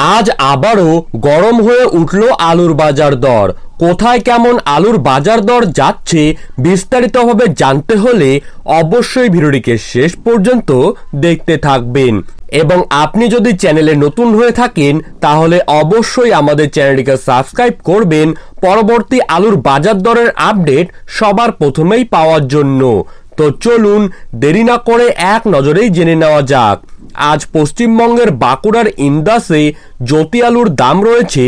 আজ আবারও গরম হয়ে উঠল আলুর বাজার দর। কোথায় কেমন আলুর বাজার দর যাচ্ছে বিস্তারিতভাবে জানতে হলে অবশ্যই ভিডিওটিকে শেষ পর্যন্ত দেখতে থাকবেন। এবং আপনি যদি চ্যানেলে নতুন হয়ে থাকেন তাহলে অবশ্যই আমাদের চ্যানেলটিকে সাবস্ক্রাইব করবেন পরবর্তী আলুর বাজার দরের আপডেট সবার প্রথমেই পাওয়ার জন্য। তো চলুন দেরি না করে এক নজরেই জেনে নেওয়া যাক। আজ পশ্চিমবঙ্গের বাঁকুড়ার ইন্দাসে জ্যোতি আলুর দাম রয়েছে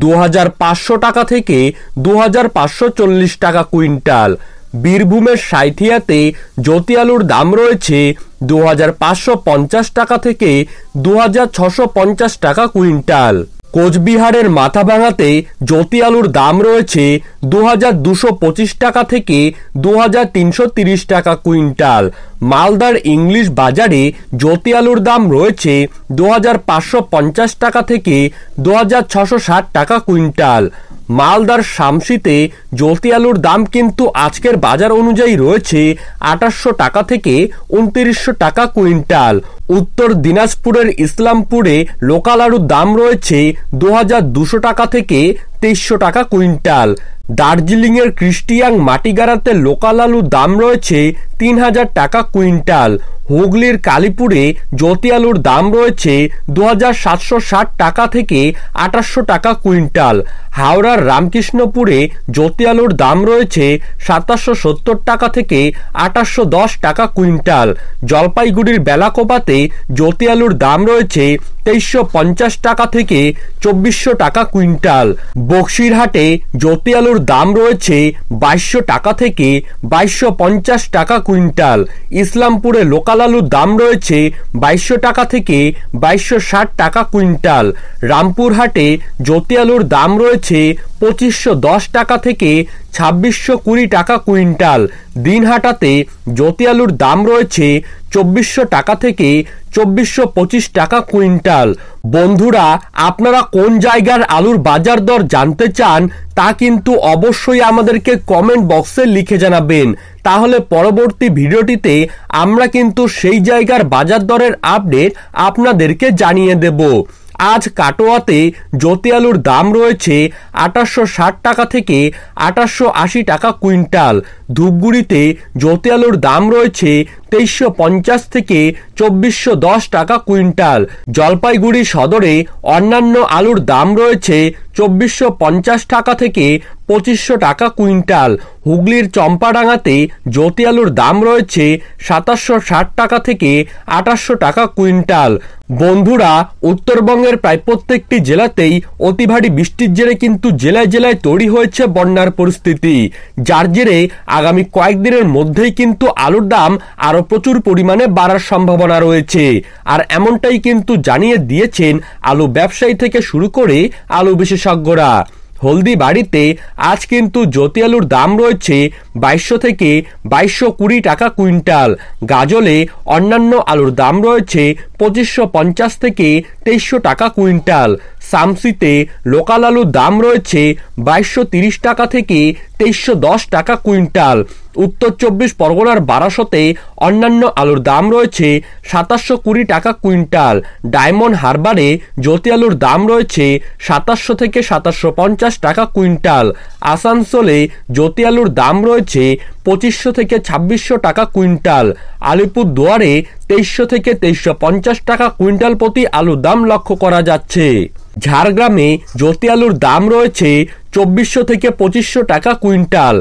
2500 টাকা থেকে 2540 টাকা কুইন্টাল। বীরভূমের সাঁইথিয়াতে জ্যোতি আলুর দাম রয়েছে 2550 টাকা থেকে 2650 টাকা কুইন্টাল। কোচবিহারের মাথাভাঙাতে জ্যোতি আলুর দাম রয়েছে 2225 টাকা থেকে 2330 টাকা কুইন্টাল। মালদার ইংলিশ বাজারে জ্যোতি আলুর দাম রয়েছে 2550 টাকা থেকে 2660 টাকা কুইন্টাল। মালদার শামসিতে জ্যোতি আলুর দাম কিন্তু আজকের বাজার অনুযায়ী রয়েছে 2800 টাকা থেকে 2900 টাকা কুইন্টাল। উত্তর দিনাজপুরের ইসলামপুরে লোকাল আলুর দাম রয়েছে 2200 টাকা থেকে 2300 টাকা কুইন্টাল। দার্জিলিংয়ের ক্রিস্টিয়াং মাটিগাড়াতে লোকাল আলুর দাম রয়েছে 3000 টাকা কুইন্টাল। হুগলির কালীপুরে জ্যোতি আলুর দাম রয়েছে 2760 টাকা থেকে 2800 টাকা কুইন্টাল। হাওড়ার রামকৃষ্ণপুরে জ্যোতি আলুর দাম রয়েছে 2770 টাকা থেকে 2810 টাকা কুইন্টাল। জলপাইগুড়ির বেলাকোপাতে জ্যোতি আলুর দাম রয়েছে 2350 টাকা থেকে 2400 টাকা কুইন্টাল। বক্সিরহাটে জ্যোতি আলুর দাম রয়েছে 2200 টাকা থেকে 2250 টাকা কুইন্টাল। ইসলামপুরে লোকাল আলুর দাম রয়েছে 2200 টাকা থেকে 2260 টাকা কুইন্টাল। রামপুরহাটে জ্যোতি আলুর দাম রয়েছে 2510 টাকা থেকে 2620 টাকা কুইন্টাল। দিনহাটাতে জ্যোতি আলুর দাম রয়েছে 2400 টাকা থেকে 2425 টাকা কুইন্টাল। বন্ধুরা, আপনারা কোন জায়গার আলুর বাজার দর জানতে চান তা কিন্তু অবশ্যই আমাদেরকে কমেন্ট বক্সে লিখে জানাবেন, তাহলে পরবর্তী ভিডিওটিতে আমরা কিন্তু সেই জায়গার বাজার দরের আপডেট আপনাদেরকে জানিয়ে দেব। আজ কাটোয়াতে জ্যোতি আলুর দাম রয়েছে 2860 টাকা থেকে 2880 টাকা কুইন্টাল। ধূপগুড়িতে জ্যোতি আলুর দাম রয়েছে 2350 থেকে 2410 টাকা কুইন্টাল। জলপাইগুড়ি সদরে অন্যান্য আলুর দাম রয়েছে 2450 টাকা থেকে 2500 টাকা কুইন্টাল। হুগলির চম্পাডাঙ্গাতে জ্যোতি আলুর দাম রয়েছে 2760 টাকা থেকে 2800 টাকা কুইন্টাল। বন্ধুরা, উত্তরবঙ্গের প্রায় প্রত্যেকটি জেলাতেই অতি ভারী বৃষ্টির জেরে কিন্তু জেলায় জেলায় তৈরি হয়েছে বন্যার পরিস্থিতি, যার জেরে আগামী কয়েকদিনের মধ্যেই কিন্তু আলুর দাম আরো প্রচুর পরিমাণে বাড়ার সম্ভাবনা রয়েছে। আর এমনটাই কিন্তু জানিয়ে দিয়েছেন আলু ব্যবসায়ী থেকে শুরু করে আলু বিশেষজ্ঞরা। হলদিবাড়িতে আজ কিন্তু জ্যোতি আলুর দাম রয়েছে 2200 থেকে 2220 টাকা কুইন্টাল। গাজলে অন্যান্য আলুর দাম রয়েছে 2550 থেকে 2300 টাকা কুইন্টাল। শামসিতে লোকাল আলুর দাম রয়েছে 2230 টাকা থেকে 2310 টাকা কুইন্টাল। উত্তর 24 পরগনার বারাসতে অন্যান্য আলুর দাম রয়েছে 2720 টাকা কুইন্টাল। ডায়মন্ড হারবারে জ্যোতি আলুর দাম রয়েছে 2700 থেকে 2750 টাকা কুইন্টাল। আসানসোলে জ্যোতি আলুর দাম রয়েছে 2500 থেকে 2600 টাকা কুইন্টাল। আলিপুরদুয়ারে 2300 থেকে 2350 টাকা কুইন্টাল প্রতি আলুর দাম লক্ষ্য করা যাচ্ছে। ঝাড়গ্রামে জ্যোতি আলুর দাম রয়েছে 2400 থেকে 2500 টাকা কুইন্টাল।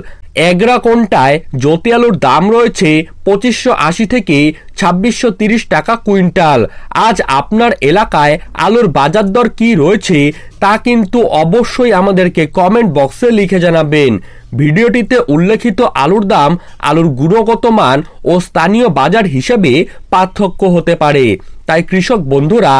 এগরাকোন্টায় জ্যোতি আলুর দাম রয়েছে 2580 থেকে 2630 টাকা কুইন্টাল। আজ আপনার এলাকায় আলুর বাজার দর কি রয়েছে তা কিন্তু অবশ্যই আমাদেরকে কমেন্ট বক্সে লিখে জানাবেন। ভিডিওটিতে উল্লেখিত আলুর দাম আলুর গুণগত মান ও স্থানীয় বাজার হিসেবে পার্থক্য হতে পারে, তাই কৃষক বন্ধুরা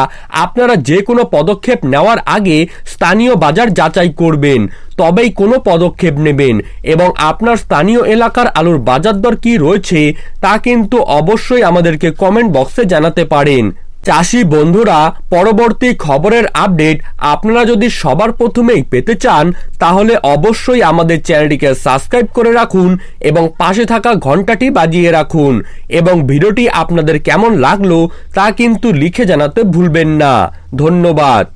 আপনারা যে কোনো পদক্ষেপ নেওয়ার আগে স্থানীয় বাজার যাচাই করবেন, তবেই কোনো পদক্ষেপ নেবেন। এবং আপনার স্থানীয় এলাকার আলুর বাজার দর কি রয়েছে তা কিন্তু অবশ্যই আমাদেরকে কমেন্ট বক্সে জানাতে পারেন। চাষি বন্ধুরা, পরবর্তী খবরের আপডেট আপনারা যদি সবার প্রথমেই পেতে চান তাহলে অবশ্যই আমাদের চ্যানেলটিকে সাবস্ক্রাইব করে রাখুন এবং পাশে থাকা ঘন্টাটি বাজিয়ে রাখুন। এবং ভিডিওটি আপনাদের কেমন লাগলো তা কিন্তু লিখে জানাতে ভুলবেন না। ধন্যবাদ।